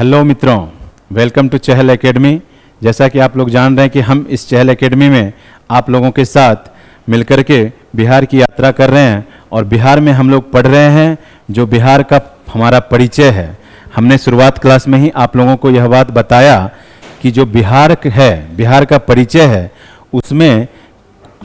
Hello मित्रों, welcome to Chahal academy. जैसा कि आप लोग जान रहे हैं कि हम इस चहल एकेडमी में आप लोगों के साथ मिलकर के बिहार की यात्रा कर रहे हैं और बिहार में हम लोग पढ़ रहे हैं जो बिहार का हमारा परिचय है। हमने शुरुआत क्लास में ही आप लोगों को यह बात बताया कि जो बिहार है, बिहार का परिचय है, उसमें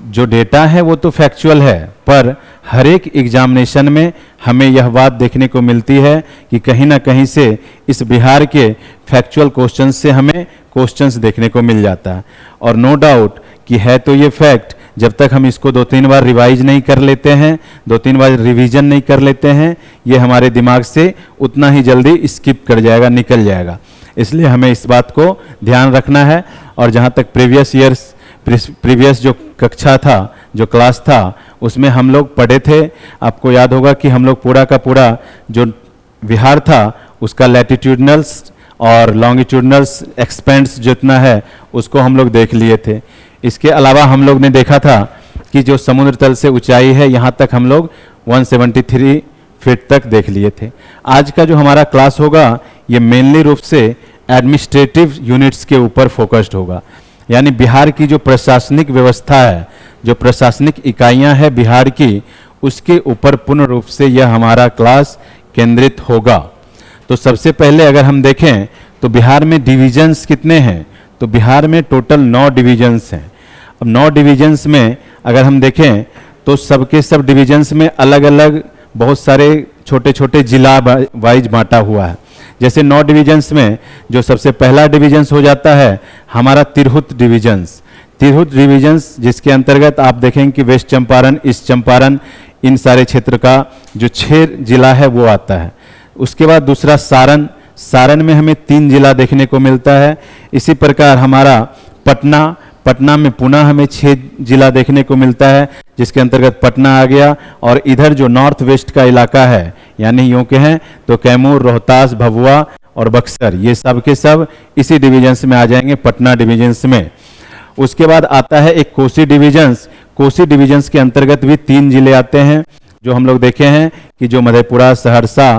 जो डेटा है वो तो फैक्चुअल है, पर हर एक एग्जामिनेशन में हमें यह बात देखने को मिलती है कि कहीं ना कहीं से इस बिहार के फैक्चुअल क्वेश्चंस से हमें क्वेश्चंस देखने को मिल जाता है। और नो डाउट कि है तो ये फैक्ट, जब तक हम इसको 2-3 बार रिवाइज नहीं कर लेते हैं, 2-3 बार रिवीजन नहीं कर लेते हैं, ये हमारे दिमाग से उतना ही जल्दी स्किप कर जाएगा, निकल जाएगा। इसलिए हमें इस बात को ध्यान रखना है। और जहाँ तक प्रीवियस जो कक्षा था, जो क्लास था, उसमें हम लोग पढ़े थे, आपको याद होगा कि हम लोग पूरा का पूरा जो बिहार था उसका लैटिट्यूडनल्स और लॉन्गिट्यूडनल्स एक्सपेंड्स जितना है उसको हम लोग देख लिए थे। इसके अलावा हम लोग ने देखा था कि जो समुद्र तल से ऊंचाई है यहाँ तक हम लोग 173 फीट तक देख लिए थे। आज का जो हमारा क्लास होगा ये मेनली रूप से एडमिनिस्ट्रेटिव यूनिट्स के ऊपर फोकस्ड होगा, यानी बिहार की जो प्रशासनिक व्यवस्था है, जो प्रशासनिक इकाइयां हैं बिहार की, उसके ऊपर पूर्ण रूप से यह हमारा क्लास केंद्रित होगा। तो सबसे पहले अगर हम देखें तो बिहार में डिवीजन्स कितने हैं, तो बिहार में टोटल 9 डिवीजन्स हैं। अब 9 डिवीजन्स में अगर हम देखें तो सबके सब डिवीजन्स में अलग अलग बहुत सारे छोटे छोटे जिला वाइज बांटा हुआ है। जैसे 9 डिवीजन्स में जो सबसे पहला डिवीजन्स हो जाता है हमारा तिरहुत डिवीजन्स। तिरहुत डिवीजन्स जिसके अंतर्गत आप देखेंगे कि वेस्ट चंपारण, ईस्ट चंपारण, इन सारे क्षेत्र का जो 6 जिला है वो आता है। उसके बाद दूसरा सारण, सारण में हमें 3 जिला देखने को मिलता है। इसी प्रकार हमारा पटना, पटना में पुनः हमें 6 जिला देखने को मिलता है, जिसके अंतर्गत पटना आ गया। और इधर जो नॉर्थ वेस्ट का इलाका है, यानी यूँ कहें तो कैमूर, रोहतास, भभुआ और बक्सर, ये सब के सब इसी डिवीजन्स में आ जाएंगे, पटना डिवीजन्स में। उसके बाद आता है एक कोसी डिवीजन्स। कोसी डिवीजन्स के अंतर्गत भी 3 जिले आते हैं, जो हम लोग देखे हैं कि जो मधेपुरा, सहरसा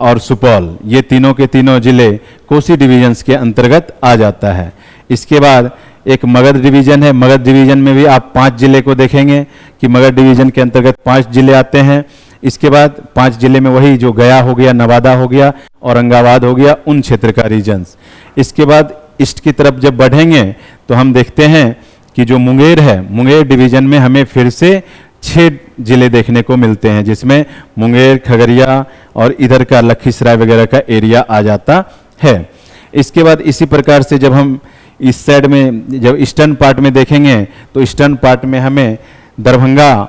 और सुपौल, ये तीनों के तीनों जिले कोसी डिवीजन्स के अंतर्गत आ जाता है। इसके बाद एक मगध डिवीजन है। मगध डिवीजन में भी आप 5 जिले को देखेंगे कि मगध डिवीजन के अंतर्गत 5 जिले आते हैं। इसके बाद 5 जिले में वही जो गया हो गया, नवादा हो गया, औरंगाबाद हो गया, उन क्षेत्र का रीजन्स। इसके बाद ईस्ट की तरफ जब बढ़ेंगे तो हम देखते हैं कि जो मुंगेर है, मुंगेर डिवीजन में हमें फिर से 6 जिले देखने को मिलते हैं, जिसमें मुंगेर, खगड़िया और इधर का लखीसराय वगैरह का एरिया आ जाता है। इसके बाद इसी प्रकार से जब हम इस साइड में जब ईस्टर्न पार्ट में देखेंगे तो ईस्टर्न पार्ट में हमें दरभंगा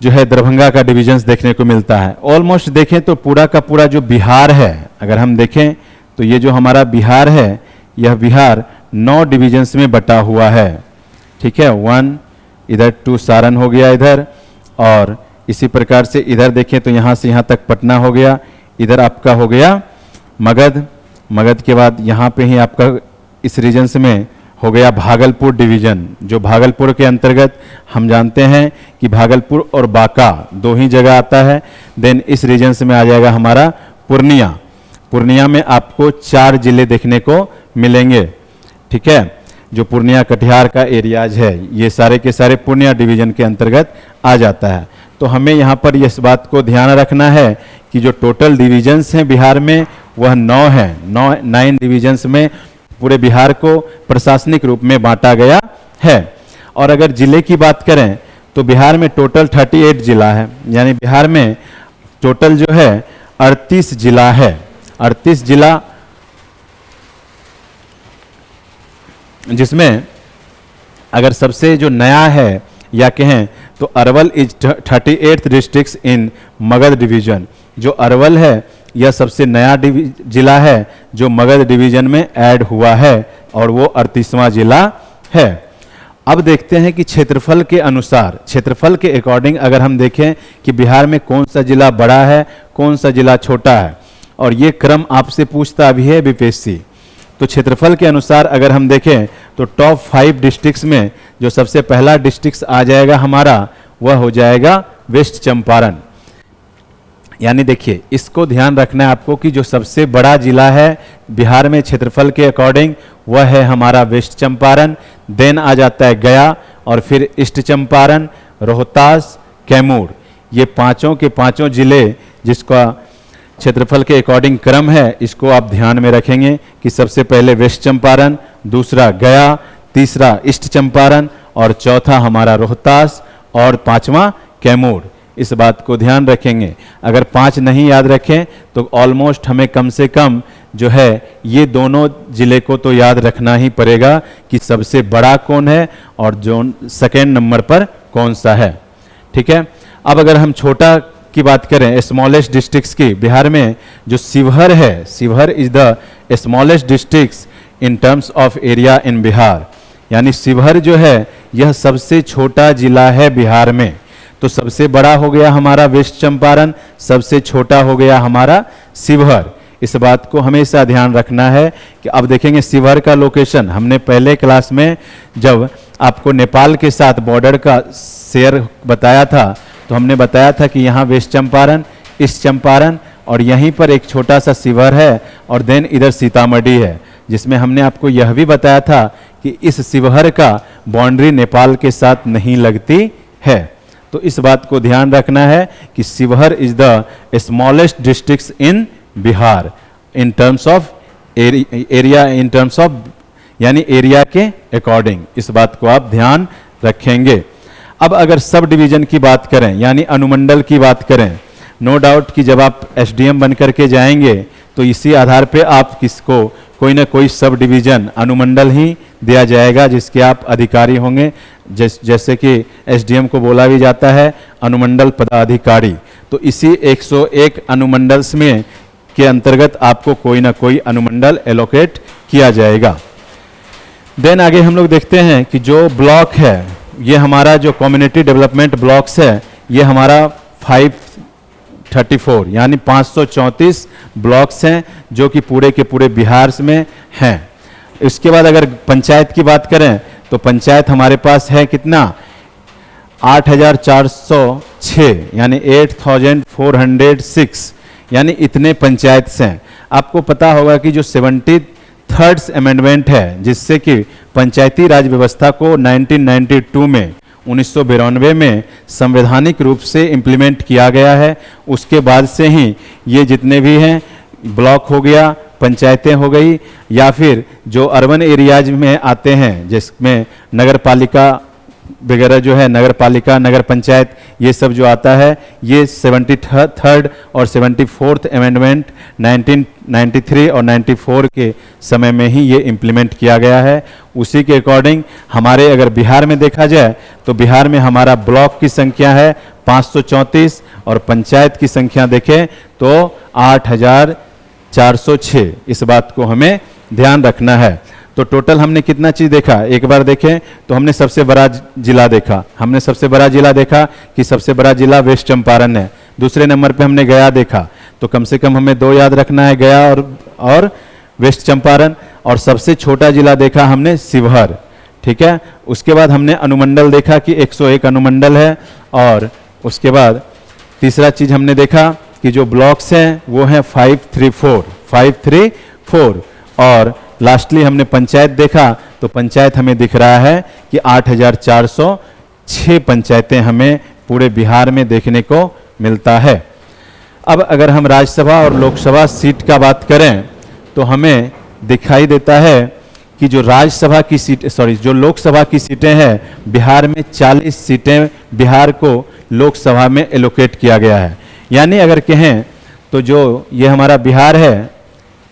जो है, दरभंगा का डिवीजन्स देखने को मिलता है। ऑलमोस्ट देखें तो पूरा का पूरा जो बिहार है, अगर हम देखें तो ये जो हमारा बिहार है, यह बिहार 9 डिवीजन्स में बटा हुआ है। ठीक है, 1 इधर 2 सारण हो गया इधर, और इसी प्रकार से इधर देखें तो यहाँ से यहाँ तक पटना हो गया, इधर आपका हो गया मगध। मगध के बाद यहाँ पे ही आपका इस रीजन्स में हो गया भागलपुर डिवीजन, जो भागलपुर के अंतर्गत हम जानते हैं कि भागलपुर और बांका 2 ही जगह आता है। देन इस रीजन्स में आ जाएगा हमारा पूर्णिया। पूर्णिया में आपको 4 जिले देखने को मिलेंगे। ठीक है, जो पूर्णिया कटिहार का एरियाज है, ये सारे के सारे पूर्णिया डिवीजन के अंतर्गत आ जाता है। तो हमें यहाँ पर इस बात को ध्यान रखना है कि जो टोटल डिवीजन्स हैं बिहार में वह 9 हैं। 9 डिवीजन्स में पूरे बिहार को प्रशासनिक रूप में बांटा गया है। और अगर जिले की बात करें तो बिहार में टोटल 38 जिला है, यानी बिहार में टोटल जो है 38 जिला है। 38 जिला, जिसमें अगर सबसे जो नया है या कहें तो Arwal is 38th district in Magadh division. जो अरवल है यह सबसे नया जिला है जो मगध डिवीजन में ऐड हुआ है, और वो 38वां जिला है। अब देखते हैं कि क्षेत्रफल के अनुसार, क्षेत्रफल के अकॉर्डिंग अगर हम देखें कि बिहार में कौन सा जिला बड़ा है, कौन सा जिला छोटा है, और ये क्रम आपसे पूछता भी है बीपीएससी। तो क्षेत्रफल के अनुसार अगर हम देखें तो टॉप 5 डिस्ट्रिक्ट्स में जो सबसे पहला डिस्ट्रिक्ट आ जाएगा हमारा, वह हो जाएगा वेस्ट चंपारण। यानी देखिए, इसको ध्यान रखना है आपको कि जो सबसे बड़ा जिला है बिहार में क्षेत्रफल के अकॉर्डिंग वह है हमारा वेस्ट चंपारण, देन आ जाता है गया, और फिर ईस्ट चंपारण, रोहतास, कैमूर। ये पांचों के पांचों जिले जिसका क्षेत्रफल के अकॉर्डिंग क्रम है, इसको आप ध्यान में रखेंगे कि सबसे पहले वेस्ट चंपारण, दूसरा गया, तीसरा ईस्ट चंपारण, और चौथा हमारा रोहतास, और पांचवा कैमूर। इस बात को ध्यान रखेंगे। अगर 5 नहीं याद रखें तो ऑलमोस्ट हमें कम से कम जो है ये दोनों जिले को तो याद रखना ही पड़ेगा कि सबसे बड़ा कौन है और जो सेकेंड नंबर पर कौन सा है। ठीक है। अब अगर हम छोटा की बात करें, स्मॉलेस्ट डिस्ट्रिक्ट्स की, बिहार में जो शिवहर है, Sheohar is the smallest districts in terms of area in Bihar. यानी शिवहर जो है यह सबसे छोटा जिला है बिहार में। तो सबसे बड़ा हो गया हमारा वेस्ट चंपारण, सबसे छोटा हो गया हमारा शिवहर। इस बात को हमेशा ध्यान रखना है कि अब देखेंगे शिवहर का लोकेशन। हमने पहले क्लास में जब आपको नेपाल के साथ बॉर्डर का शेयर बताया था तो हमने बताया था कि यहाँ वेस्ट चंपारण, ईस्ट चंपारण और यहीं पर एक छोटा सा शिवहर है और देन इधर सीतामढ़ी है, जिसमें हमने आपको यह भी बताया था कि इस शिवहर का बाउंड्री नेपाल के साथ नहीं लगती है। तो इस बात को ध्यान रखना है कि Sheohar is the smallest district in Bihar in terms of area, in terms of यानी एरिया के अकॉर्डिंग। इस बात को आप ध्यान रखेंगे। अब अगर सब डिवीजन की बात करें यानी अनुमंडल की बात करें, नो डाउट कि जब आप एसडीएम बन करके जाएंगे तो इसी आधार पे आप किसको कोई ना कोई सब डिवीजन अनुमंडल ही दिया जाएगा जिसके आप अधिकारी होंगे। जैसे कि एसडीएम को बोला भी जाता है अनुमंडल पदाधिकारी। तो इसी 101 अनुमंडल्स में के अंतर्गत आपको कोई ना कोई अनुमंडल एलोकेट किया जाएगा। देन आगे हम लोग देखते हैं कि जो ब्लॉक है, ये हमारा जो कम्युनिटी डेवलपमेंट ब्लॉक्स है, ये हमारा 534 यानी 534 ब्लॉक्स हैं जो कि पूरे के पूरे बिहार में हैं। इसके बाद अगर पंचायत की बात करें तो पंचायत हमारे पास है कितना, 8406 यानी 8406 यानी इतने पंचायत हैं। आपको पता होगा कि जो 73rd अमेंडमेंट है जिससे कि पंचायती राज व्यवस्था को 1992 में 1992 में संवैधानिक रूप से इम्प्लीमेंट किया गया है, उसके बाद से ही ये जितने भी हैं ब्लॉक हो गया, पंचायतें हो गई, या फिर जो अर्बन एरियाज में आते हैं जिसमें नगर पालिका वगैरह जो है, नगर पालिका, नगर पंचायत, ये सब जो आता है, ये 73rd और 74th अमेंडमेंट 1993 और 94 के समय में ही ये इम्प्लीमेंट किया गया है। उसी के अकॉर्डिंग हमारे अगर बिहार में देखा जाए तो बिहार में हमारा ब्लॉक की संख्या है 534 और पंचायत की संख्या देखें तो 8406। इस बात को हमें ध्यान रखना है। तो टोटल हमने कितना चीज़ देखा, एक बार देखें तो हमने सबसे बड़ा जिला देखा। हमने सबसे बड़ा जिला देखा कि सबसे बड़ा जिला वेस्ट चंपारण है। दूसरे नंबर पे हमने गया देखा, तो कम से कम हमें 2 याद रखना है, गया और वेस्ट चंपारण। और सबसे छोटा जिला देखा हमने शिवहर। ठीक है। उसके बाद हमने अनुमंडल देखा कि 101 अनुमंडल है। और उसके बाद तीसरा चीज़ हमने देखा कि जो ब्लॉक्स हैं वो हैं 534। और लास्टली हमने पंचायत देखा तो पंचायत हमें दिख रहा है कि 8406 पंचायतें हमें पूरे बिहार में देखने को मिलता है। अब अगर हम राज्यसभा और लोकसभा सीट का बात करें तो हमें दिखाई देता है कि जो राज्यसभा की सीट जो लोकसभा की सीटें हैं बिहार में 40 सीटें बिहार को लोकसभा में एलोकेट किया गया है। यानी अगर कहें तो जो ये हमारा बिहार है,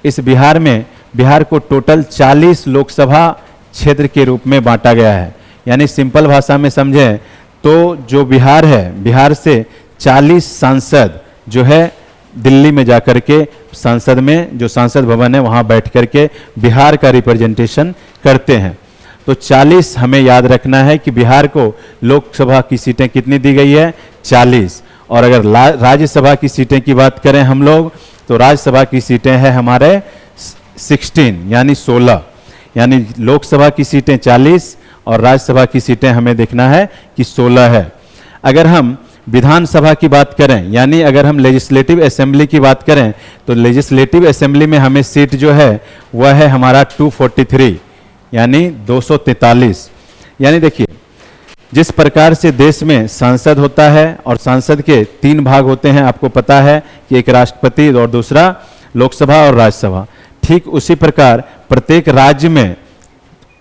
इस बिहार में बिहार को टोटल 40 लोकसभा क्षेत्र के रूप में बांटा गया है। यानी सिंपल भाषा में समझें तो जो बिहार है, बिहार से 40 सांसद जो है दिल्ली में जाकर के संसद में, जो संसद भवन है वहाँ बैठ करके बिहार का रिप्रेजेंटेशन करते हैं। तो 40 हमें याद रखना है कि बिहार को लोकसभा की सीटें कितनी दी गई है, 40। और अगर राज्यसभा की सीटें की बात करें हम लोग तो राज्यसभा की सीटें हैं हमारे 16 यानी 16। यानी लोकसभा की सीटें 40 और राज्यसभा की सीटें हमें देखना है कि 16 है। अगर हम विधानसभा की बात करें, यानी अगर हम लेजिस्लेटिव असेंबली की बात करें, तो लेजिस्लेटिव असेंबली में हमें सीट जो है वह है हमारा 243 यानी 243। यानी देखिए, जिस प्रकार से देश में सांसद होता है और सांसद के 3 भाग होते हैं, आपको पता है कि एक राष्ट्रपति और दूसरा लोकसभा और राज्यसभा, ठीक उसी प्रकार प्रत्येक राज्य में,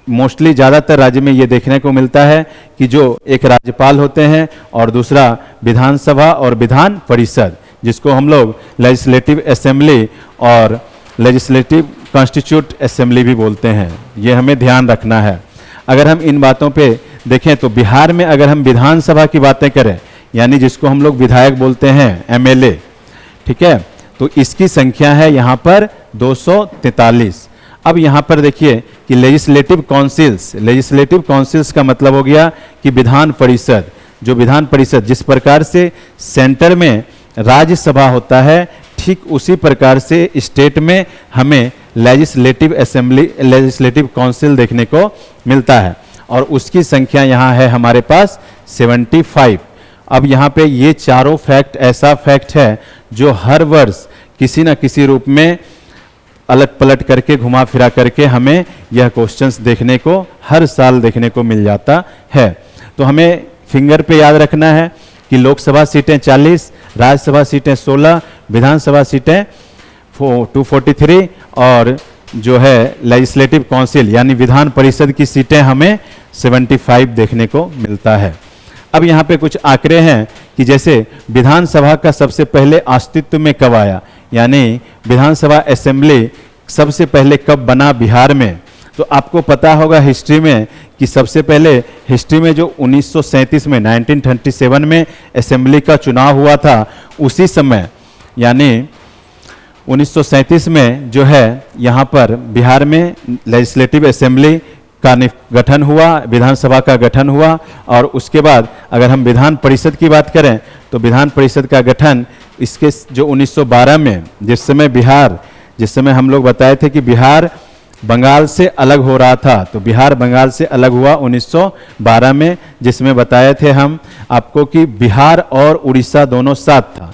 मोस्टली ज़्यादातर राज्य में ये देखने को मिलता है कि जो एक राज्यपाल होते हैं और दूसरा विधानसभा और विधान परिषद, जिसको हम लोग लेजिस्लेटिव असेंबली और लेजिस्लेटिव कॉन्स्टिट्यूट असेंबली भी बोलते हैं। ये हमें ध्यान रखना है। अगर हम इन बातों पे देखें तो बिहार में अगर हम विधानसभा की बातें करें, यानी जिसको हम लोग विधायक बोलते हैं, एमएलए, ठीक है, तो इसकी संख्या है यहाँ पर 243। अब यहाँ पर देखिए कि लेजिस्लेटिव काउंसिल्स का मतलब हो गया कि विधान परिषद, जो विधान परिषद जिस प्रकार से सेंटर में राज्यसभा होता है, ठीक उसी प्रकार से स्टेट में हमें लेजिस्लेटिव असेंबली, लेजिस्लेटिव काउंसिल देखने को मिलता है और उसकी संख्या यहाँ है हमारे पास 75। अब यहाँ पे ये चारों फैक्ट ऐसा फैक्ट है जो हर वर्ष किसी न किसी रूप में अलट पलट करके, घुमा फिरा करके हमें यह क्वेश्चंस देखने को हर साल देखने को मिल जाता है। तो हमें फिंगर पे याद रखना है कि लोकसभा सीटें 40, राज्यसभा सीटें 16, विधानसभा सीटें 243 और जो है लेजिस्लेटिव काउंसिल यानी विधान परिषद की सीटें हमें 75 देखने को मिलता है। अब यहाँ पे कुछ आंकड़े हैं कि जैसे विधानसभा का सबसे पहले अस्तित्व में कब आया, यानी विधानसभा असेंबली सबसे पहले कब बना बिहार में। तो आपको पता होगा हिस्ट्री में कि सबसे पहले हिस्ट्री में जो 1937 में 1937 में असेंबली का चुनाव हुआ था, उसी समय यानी 1937 में जो है यहाँ पर बिहार में लेजिस्लेटिव असेंबली का गठन हुआ, विधानसभा का गठन हुआ। और उसके बाद अगर हम विधान परिषद की बात करें तो विधान परिषद का गठन इसके जो 1912 में, जिस समय हम लोग बताए थे कि बिहार बंगाल से अलग हो रहा था, तो बिहार बंगाल से अलग हुआ 1912 में, जिसमें बताए थे हम आपको कि बिहार और उड़ीसा दोनों साथ था।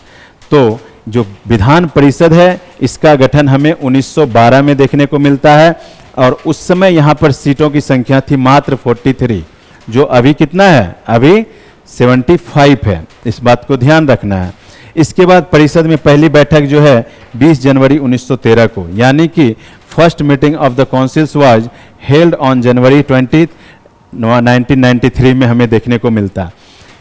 तो जो विधान परिषद है इसका गठन हमें 1912 में देखने को मिलता है और उस समय यहाँ पर सीटों की संख्या थी मात्र 43, जो अभी कितना है, अभी 75 है। इस बात को ध्यान रखना है। इसके बाद परिषद में पहली बैठक जो है 20 जनवरी 1913 को, यानी कि first meeting of the councils was held on January 20, 1993 में हमें देखने को मिलता।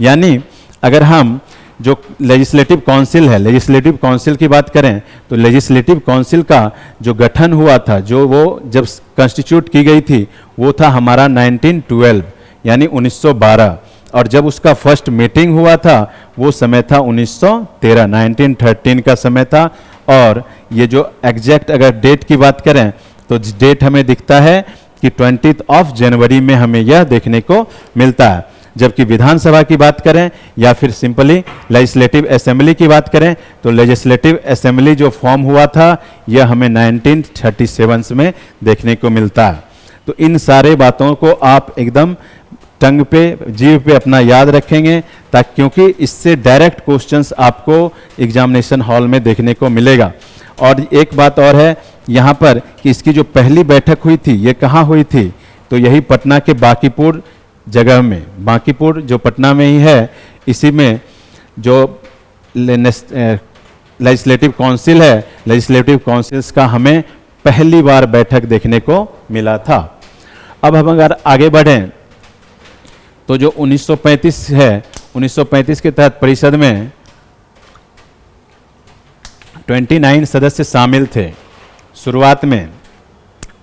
यानी अगर हम जो लेजिस्लेटिव काउंसिल है, लेजिस्लेटिव काउंसिल की बात करें तो लेजिस्लेटिव काउंसिल का जो गठन हुआ था, जो वो जब कॉन्स्टिट्यूट की गई थी, वो था हमारा 1912 यानी 1912। और जब उसका फर्स्ट मीटिंग हुआ था वो समय था 1913, 1913 का समय था। और ये जो एग्जैक्ट अगर डेट की बात करें तो डेट हमें दिखता है कि 20 जनवरी में हमें यह देखने को मिलता है। जबकि विधानसभा की बात करें या फिर सिंपली लेजिस्लेटिव असेंबली की बात करें तो लेजिस्लेटिव असेंबली जो फॉर्म हुआ था यह हमें 1937 में देखने को मिलता है। तो इन सारे बातों को आप एकदम टंग पे, जीभ पे अपना याद रखेंगे, ताकि क्योंकि इससे डायरेक्ट क्वेश्चंस आपको एग्जामिनेशन हॉल में देखने को मिलेगा। और एक बात और है यहाँ पर कि इसकी जो पहली बैठक हुई थी ये कहाँ हुई थी, तो यही पटना के बांकीपुर जगह में, बांकीपुर जो पटना में ही है, इसी में जो लेजिस्लेटिव काउंसिल है, लेजिस्लेटिव काउंसिल्स का हमें पहली बार बैठक देखने को मिला था। अब हम अगर आगे बढ़ें तो जो 1935 है, 1935 के तहत परिषद में 29 सदस्य शामिल थे शुरुआत में।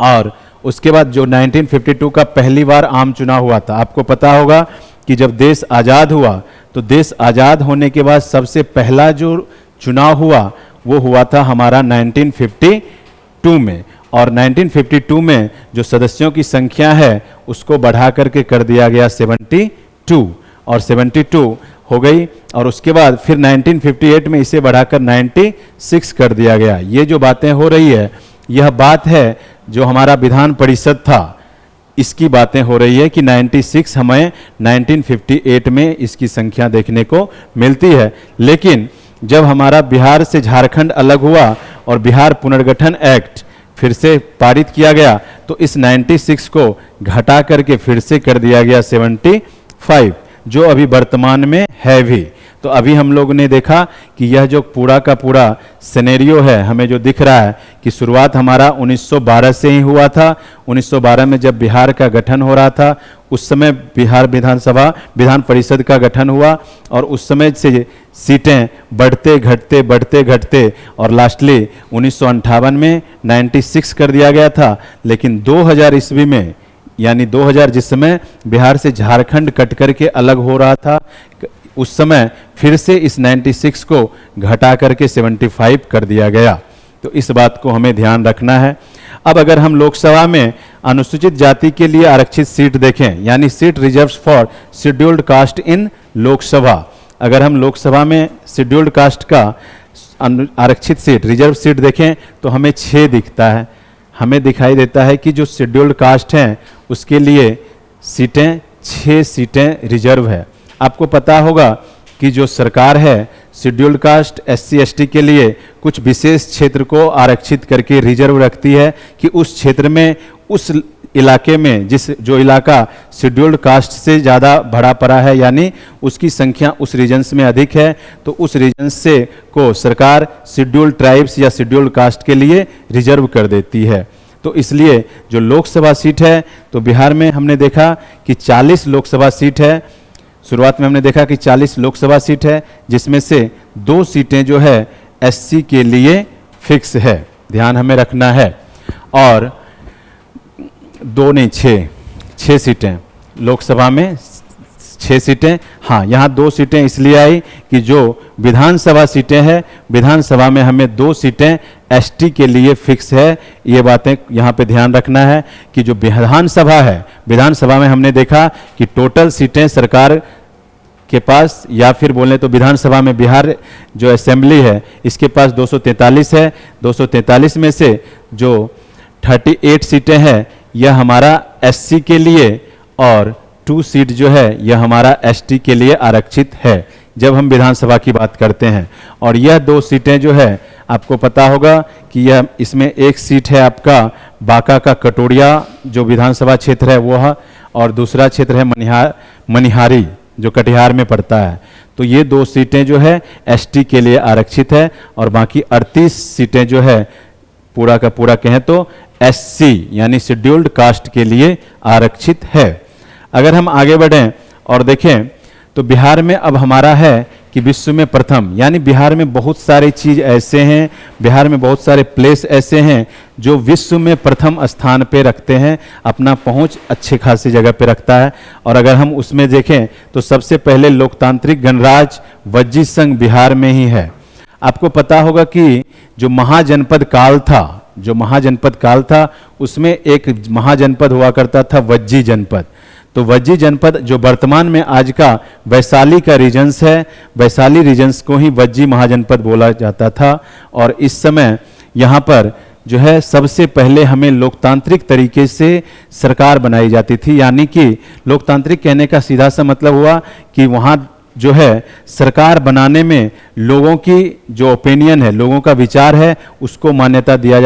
और उसके बाद जो 1952 का पहली बार आम चुनाव हुआ था, आपको पता होगा कि जब देश आज़ाद हुआ तो देश आज़ाद होने के बाद सबसे पहला जो चुनाव हुआ वो हुआ था हमारा 1952 में। और 1952 में जो सदस्यों की संख्या है उसको बढ़ा करके कर दिया गया 72 और 72 हो गई। और उसके बाद फिर 1958 में इसे बढ़ाकर 96 कर दिया गया। ये जो बातें हो रही है यह बात है जो हमारा विधान परिषद था, इसकी बातें हो रही है कि 96 हमें 1958 में इसकी संख्या देखने को मिलती है। लेकिन जब हमारा बिहार से झारखंड अलग हुआ और बिहार पुनर्गठन एक्ट फिर से पारित किया गया तो इस 96 को घटा करके फिर से कर दिया गया 75, जो अभी वर्तमान में है भी। तो अभी हम लोग ने देखा कि यह जो पूरा का पूरा सिनेरियो है, हमें जो दिख रहा है कि शुरुआत हमारा 1912 से ही हुआ था। 1912 में जब बिहार का गठन हो रहा था, उस समय बिहार विधान परिषद का गठन हुआ और उस समय से सीटें बढ़ते घटते और लास्टली 1958 में 96 कर दिया गया था। लेकिन 2000 ईस्वी में, यानी 2000 जिस समय बिहार से झारखंड कट करके अलग हो रहा था, उस समय फिर से इस 96 को घटा करके 75 कर दिया गया। तो इस बात को हमें ध्यान रखना है। अब अगर हम लोकसभा में अनुसूचित जाति के लिए आरक्षित सीट देखें, यानी seat reserves for scheduled caste in Lok Sabha, अगर हम लोकसभा में शेड्यूल्ड कास्ट का आरक्षित सीट, रिजर्व सीट देखें तो हमें 6 दिखता है। हमें दिखाई देता है कि जो शेड्यूल्ड कास्ट हैं उसके लिए सीटें 6 सीटें रिजर्व है। आपको पता होगा कि जो सरकार है शेड्यूल्ड कास्ट SC ST के लिए कुछ विशेष क्षेत्र को आरक्षित करके रिजर्व रखती है कि उस क्षेत्र में, उस इलाके में, जो इलाका शेड्यूल्ड कास्ट से ज़्यादा भरा पड़ा है, यानी उसकी संख्या उस रीजन्स में अधिक है, तो उस रीजन्स से को सरकार शेड्यूल्ड ट्राइब्स या शेड्यूल्ड कास्ट के लिए रिजर्व कर देती है। तो इसलिए जो लोकसभा सीट है, तो बिहार में हमने देखा कि 40 लोकसभा सीट है। शुरुआत में हमने देखा कि 40 लोकसभा सीट है, जिसमें से 2 सीटें जो है SC के लिए फिक्स है, ध्यान हमें रखना है। और 2 नहीं 6 सीटें लोकसभा में, 6 सीटें। हाँ, यहाँ 2 सीटें इसलिए आई कि जो विधानसभा सीटें हैं, विधानसभा में हमें 2 सीटें ST के लिए फिक्स है। ये बातें यहाँ पे ध्यान रखना है कि जो विधानसभा है, विधानसभा में हमने देखा कि टोटल सीटें सरकार के पास, या फिर बोलें तो विधानसभा में बिहार जो असेंबली है इसके पास 243 है। 243 में से जो 38 सीटें हैं यह हमारा SC के लिए और 2 सीट जो है यह हमारा ST के लिए आरक्षित है जब हम विधानसभा की बात करते हैं। और यह 2 सीटें जो है आपको पता होगा कि यह, इसमें एक सीट है आपका बांका का कटोरिया जो विधानसभा क्षेत्र है वो है, और दूसरा क्षेत्र है मनिहारी जो कटिहार में पड़ता है। तो ये 2 सीटें जो है ST के लिए आरक्षित है और बाकी 38 सीटें जो है पूरा का पूरा कहें तो SC यानी शेड्यूल्ड कास्ट के लिए आरक्षित है। अगर हम आगे बढ़ें और देखें तो बिहार में अब हमारा है कि विश्व में प्रथम, यानी बिहार में बहुत सारे चीज़ ऐसे हैं, बिहार में बहुत सारे प्लेस ऐसे हैं जो विश्व में प्रथम स्थान पे रखते हैं, अपना पहुंच अच्छे खासी जगह पे रखता है। और अगर हम उसमें देखें तो सबसे पहले लोकतांत्रिक गणराज्य वज्जी संघ बिहार में ही है। आपको पता होगा कि जो महाजनपद काल था उसमें एक महाजनपद हुआ करता था वज्जी जनपद। तो वज्जी जनपद जो वर्तमान में आज का वैशाली का रीजन्स है, वैशाली रीजन्स को ही वज्जी महाजनपद बोला जाता था। और इस समय यहाँ पर जो है सबसे पहले हमें लोकतांत्रिक तरीके से सरकार बनाई जाती थी, यानी कि लोकतांत्रिक कहने का सीधा सा मतलब हुआ कि वहाँ जो है सरकार बनाने में लोगों की जो ओपिनियन है, लोगों का विचार है, उसको मान्यता दिया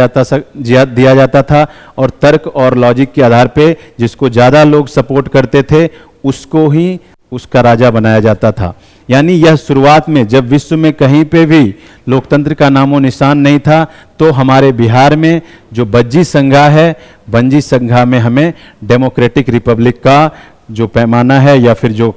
जाता था और तर्क और लॉजिक के आधार पे जिसको ज़्यादा लोग सपोर्ट करते थे उसको ही उसका राजा बनाया जाता था। यानी यह शुरुआत में जब विश्व में कहीं पे भी लोकतंत्र का नामो निशान नहीं था, तो हमारे बिहार में जो वज्जी संघा है, वज्जी संघा में हमें डेमोक्रेटिक रिपब्लिक का जो पैमाना है या फिर जो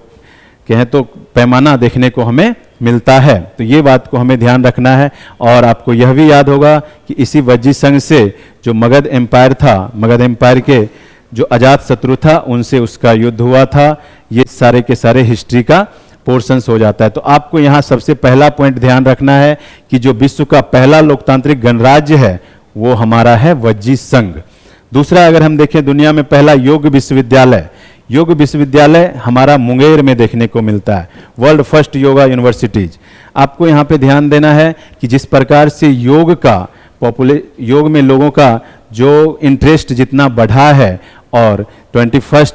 कहें तो पैमाना देखने को हमें मिलता है। तो ये बात को हमें ध्यान रखना है। और आपको यह भी याद होगा कि इसी वज्जी संघ से जो मगध एम्पायर था, मगध एम्पायर के जो अजात शत्रु था उनसे उसका युद्ध हुआ था। ये सारे के सारे हिस्ट्री का पोर्शंस हो जाता है। तो आपको यहाँ सबसे पहला पॉइंट ध्यान रखना है कि जो विश्व का पहला लोकतांत्रिक गणराज्य है वो हमारा है वज्जी संघ। दूसरा, अगर हम देखें दुनिया में पहला योग विश्वविद्यालय हमारा मुंगेर में देखने को मिलता है, वर्ल्ड फर्स्ट योगा यूनिवर्सिटीज। आपको यहाँ पे ध्यान देना है कि जिस प्रकार से योग में लोगों का जो इंटरेस्ट जितना बढ़ा है और 21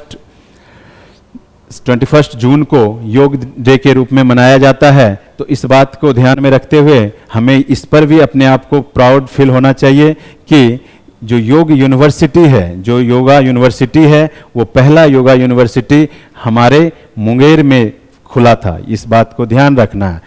जून को योग डे के रूप में मनाया जाता है। तो इस बात को ध्यान में रखते हुए हमें इस पर भी अपने आप को प्राउड फील होना चाहिए कि जो योग यूनिवर्सिटी है, जो योगा यूनिवर्सिटी है, वो पहला योगा यूनिवर्सिटी हमारे मुंगेर में खुला था। इस बात को ध्यान रखना है।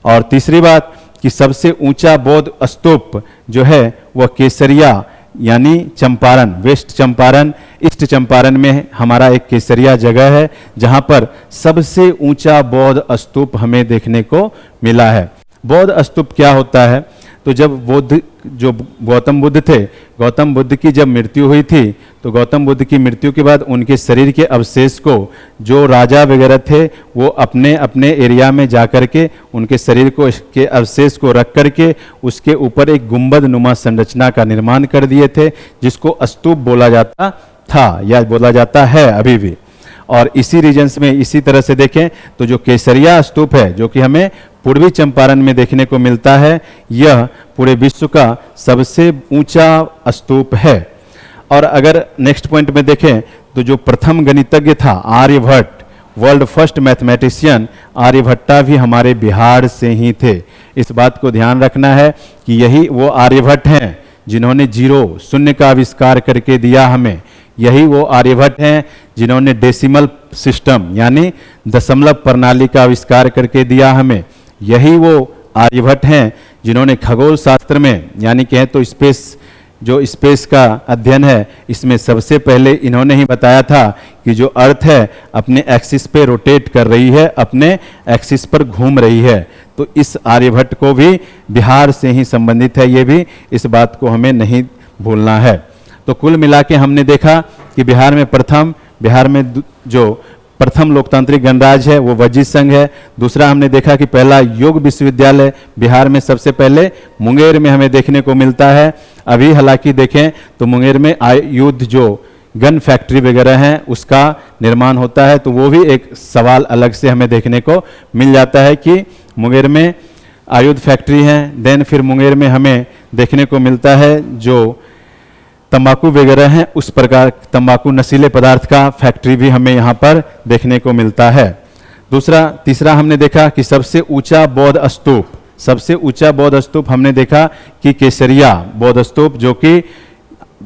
और तीसरी बात कि सबसे ऊंचा बौद्ध स्तूप जो है वह केसरिया यानी चंपारण, वेस्ट चंपारण, ईस्ट चंपारण में हमारा एक केसरिया जगह है जहां पर सबसे ऊंचा बौद्ध स्तूप हमें देखने को मिला है। बौद्ध स्तूप क्या होता है? तो जब जो गौतम बुद्ध थे, गौतम बुद्ध की जब मृत्यु हुई थी, तो गौतम बुद्ध की मृत्यु के बाद उनके शरीर के अवशेष को जो राजा वगैरह थे वो अपने अपने एरिया में जा कर के उनके शरीर को के अवशेष को रख करके उसके ऊपर एक गुंबद नुमा संरचना का निर्माण कर दिए थे, जिसको स्तूप बोला जाता था या बोला जाता है अभी भी। और इसी रीजन्स में इसी तरह से देखें तो जो केसरिया स्तूप है, जो कि हमें पूर्वी चंपारण में देखने को मिलता है, यह पूरे विश्व का सबसे ऊंचा स्तूप है। और अगर नेक्स्ट पॉइंट में देखें तो जो प्रथम गणितज्ञ था Aryabhata, world first mathematician Aryabhata भी हमारे बिहार से ही थे। इस बात को ध्यान रखना है कि यही वो आर्यभट्ट हैं जिन्होंने जीरो, शून्य का आविष्कार करके दिया हमें। यही वो आर्यभट्ट हैं जिन्होंने डेसिमल सिस्टम यानी दशमलव प्रणाली का आविष्कार करके दिया हमें। यही वो आर्यभट्ट हैं जिन्होंने खगोल शास्त्र में यानी कहें तो स्पेस का अध्ययन है, इसमें सबसे पहले इन्होंने ही बताया था कि जो अर्थ है अपने एक्सिस पे रोटेट कर रही है, अपने एक्सिस पर घूम रही है। तो इस आर्यभट्ट को भी बिहार से ही संबंधित है, ये भी इस बात को हमें नहीं भूलना है। तो कुल मिला के हमने देखा कि बिहार में जो प्रथम लोकतांत्रिक गणराज्य है वो वजिष्ठ संघ है। दूसरा हमने देखा कि पहला योग विश्वविद्यालय बिहार में सबसे पहले मुंगेर में हमें देखने को मिलता है। अभी हालांकि देखें तो मुंगेर में आयुध जो गन फैक्ट्री वगैरह हैं उसका निर्माण होता है, तो वो भी एक सवाल अलग से हमें देखने को मिल जाता है कि मुंगेर में आयुध फैक्ट्री है। देन फिर मुंगेर में हमें देखने को मिलता है जो तंबाकू वगैरह हैं, उस प्रकार तंबाकू नशीले पदार्थ का फैक्ट्री भी हमें यहाँ पर देखने को मिलता है। तीसरा हमने देखा कि सबसे ऊंचा बौद्ध स्तूप हमने देखा कि केसरिया बौद्ध स्तूप जो कि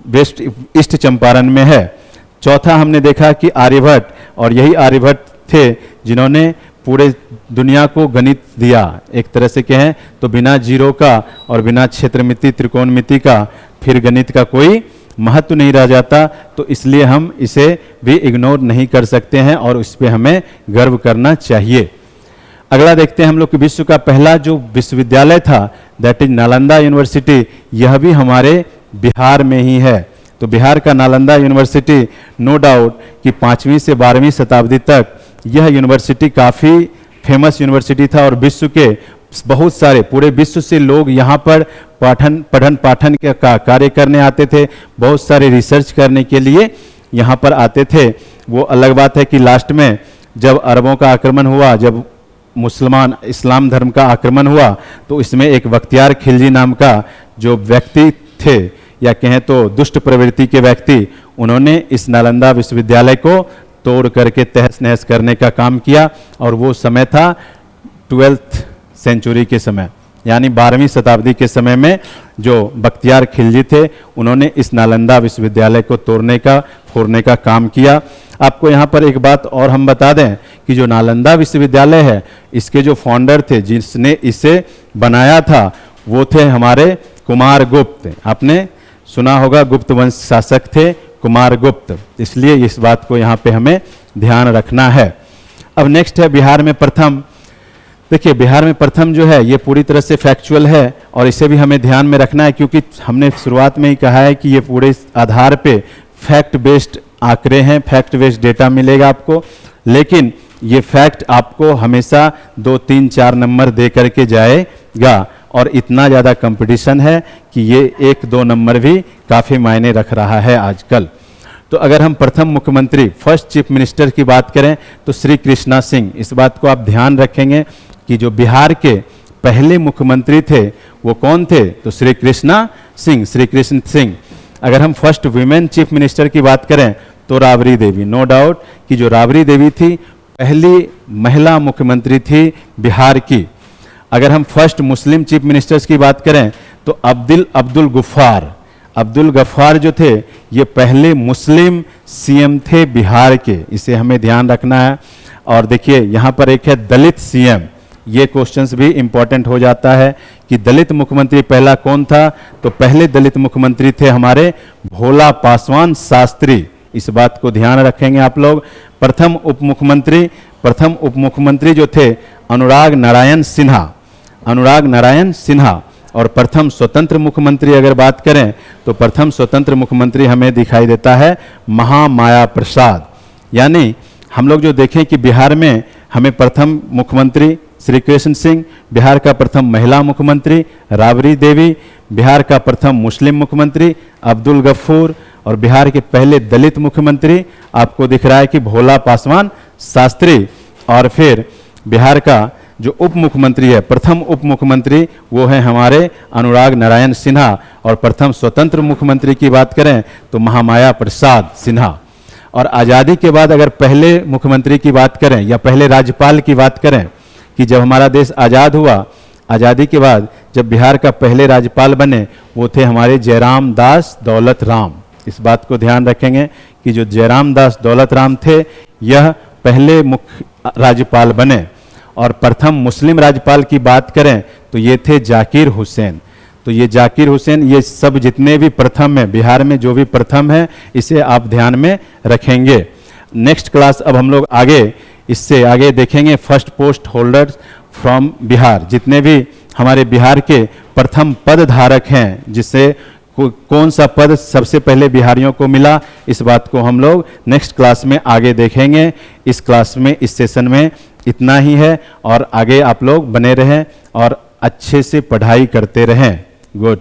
वेस्ट ईस्ट चंपारण में है। चौथा हमने देखा कि आर्यभट्ट, और यही आर्यभट्ट थे जिन्होंने पूरे दुनिया को गणित दिया। एक तरह से कहें तो बिना जीरो का और बिना क्षेत्रमिति त्रिकोणमिति का फिर गणित का कोई महत्व नहीं रह जाता। तो इसलिए हम इसे भी इग्नोर नहीं कर सकते हैं और इस पे हमें गर्व करना चाहिए। अगला देखते हैं हम लोग कि विश्व का पहला जो विश्वविद्यालय था दैट इज नालंदा यूनिवर्सिटी, यह भी हमारे बिहार में ही है। तो बिहार का नालंदा यूनिवर्सिटी नो डाउट कि 5वीं से 12वीं शताब्दी तक यह यूनिवर्सिटी काफ़ी फेमस यूनिवर्सिटी था और विश्व के बहुत सारे पूरे विश्व से लोग यहाँ पर पठन पाठन का कार्य करने आते थे, बहुत सारे रिसर्च करने के लिए यहाँ पर आते थे। वो अलग बात है कि लास्ट में जब अरबों का आक्रमण हुआ, जब इस्लाम धर्म का आक्रमण हुआ, तो इसमें एक बख्तियार खिलजी नाम का जो व्यक्ति थे या कहें तो दुष्ट प्रवृत्ति के व्यक्ति, उन्होंने इस नालंदा विश्वविद्यालय को तोड़ करके तहस नहस करने का काम किया। और वो समय था 12th सेंचुरी के समय, यानी 12वीं शताब्दी के समय में जो बख्तियार खिलजी थे उन्होंने इस नालंदा विश्वविद्यालय को फोड़ने का काम किया। आपको यहाँ पर एक बात और हम बता दें कि जो नालंदा विश्वविद्यालय है, इसके जो फाउंडर थे, जिसने इसे बनाया था, वो थे हमारे कुमारगुप्त। आपने सुना होगा गुप्त वंश शासक थे कुमारगुप्त, इसलिए इस बात को यहाँ पे हमें ध्यान रखना है। अब नेक्स्ट है बिहार में प्रथम। देखिए बिहार में प्रथम जो है ये पूरी तरह से फैक्चुअल है और इसे भी हमें ध्यान में रखना है, क्योंकि हमने शुरुआत में ही कहा है कि ये पूरे आधार पे फैक्ट बेस्ड आंकड़े हैं, फैक्ट बेस्ड डेटा मिलेगा आपको, लेकिन ये फैक्ट आपको हमेशा 2, 3, 4 नंबर दे करके जाएगा और इतना ज़्यादा कंपटीशन है कि ये 1, 2 नंबर भी काफ़ी मायने रख रहा है आजकल। तो अगर हम प्रथम मुख्यमंत्री फर्स्ट चीफ मिनिस्टर की बात करें तो श्री कृष्णा सिंह, इस बात को आप ध्यान रखेंगे कि जो बिहार के पहले मुख्यमंत्री थे वो कौन थे, तो श्री कृष्ण सिंह। अगर हम फर्स्ट वीमेन चीफ मिनिस्टर की बात करें तो राबड़ी देवी, नो डाउट कि जो राबड़ी देवी थी पहली महिला मुख्यमंत्री थी बिहार की। अगर हम फर्स्ट मुस्लिम चीफ मिनिस्टर्स की बात करें तो अब्दुल गफ्फार जो थे ये पहले मुस्लिम सीएम थे बिहार के, इसे हमें ध्यान रखना है। और देखिए यहाँ पर एक है दलित सीएम, ये क्वेश्चंस भी इंपॉर्टेंट हो जाता है कि दलित मुख्यमंत्री पहला कौन था, तो पहले दलित मुख्यमंत्री थे हमारे भोला पासवान शास्त्री, इस बात को ध्यान रखेंगे आप लोग। प्रथम उप मुख्यमंत्री जो थे अनुराग नारायण सिन्हा। और प्रथम स्वतंत्र मुख्यमंत्री अगर बात करें तो प्रथम स्वतंत्र मुख्यमंत्री हमें दिखाई देता है महामाया प्रसाद। यानी हम लोग जो देखें कि बिहार में हमें प्रथम मुख्यमंत्री श्री कृष्ण सिंह, बिहार का प्रथम महिला मुख्यमंत्री राबड़ी देवी, बिहार का प्रथम मुस्लिम मुख्यमंत्री अब्दुल गफ्फूर, और बिहार के पहले दलित मुख्यमंत्री आपको दिख रहा है कि भोला पासवान शास्त्री। और फिर बिहार का जो उप मुख्यमंत्री है, प्रथम उप मुख्यमंत्री, वो है हमारे अनुराग नारायण सिन्हा। और प्रथम स्वतंत्र मुख्यमंत्री की बात करें तो महामाया प्रसाद सिन्हा। और आज़ादी के बाद अगर पहले मुख्यमंत्री की बात करें या पहले राज्यपाल की बात करें कि जब हमारा देश आज़ाद हुआ, आज़ादी के बाद जब बिहार का पहले राज्यपाल बने वो थे हमारे जयराम दास दौलत राम। इस बात को ध्यान रखेंगे कि जो जयराम दास दौलत राम थे यह पहले मुख्य राज्यपाल बने। और प्रथम मुस्लिम राज्यपाल की बात करें तो ये थे जाकिर हुसैन। तो ये जाकिर हुसैन, ये सब जितने भी प्रथम हैं बिहार में, जो भी प्रथम है इसे आप ध्यान में रखेंगे। नेक्स्ट क्लास अब हम लोग इससे आगे देखेंगे first post holders from Bihar, जितने भी हमारे बिहार के प्रथम पद धारक हैं, जिससे कौन सा पद सबसे पहले बिहारियों को मिला, इस बात को हम लोग नेक्स्ट क्लास में आगे देखेंगे। इस क्लास में, इस सेशन में इतना ही है, और आगे आप लोग बने रहें और अच्छे से पढ़ाई करते रहें। गुड।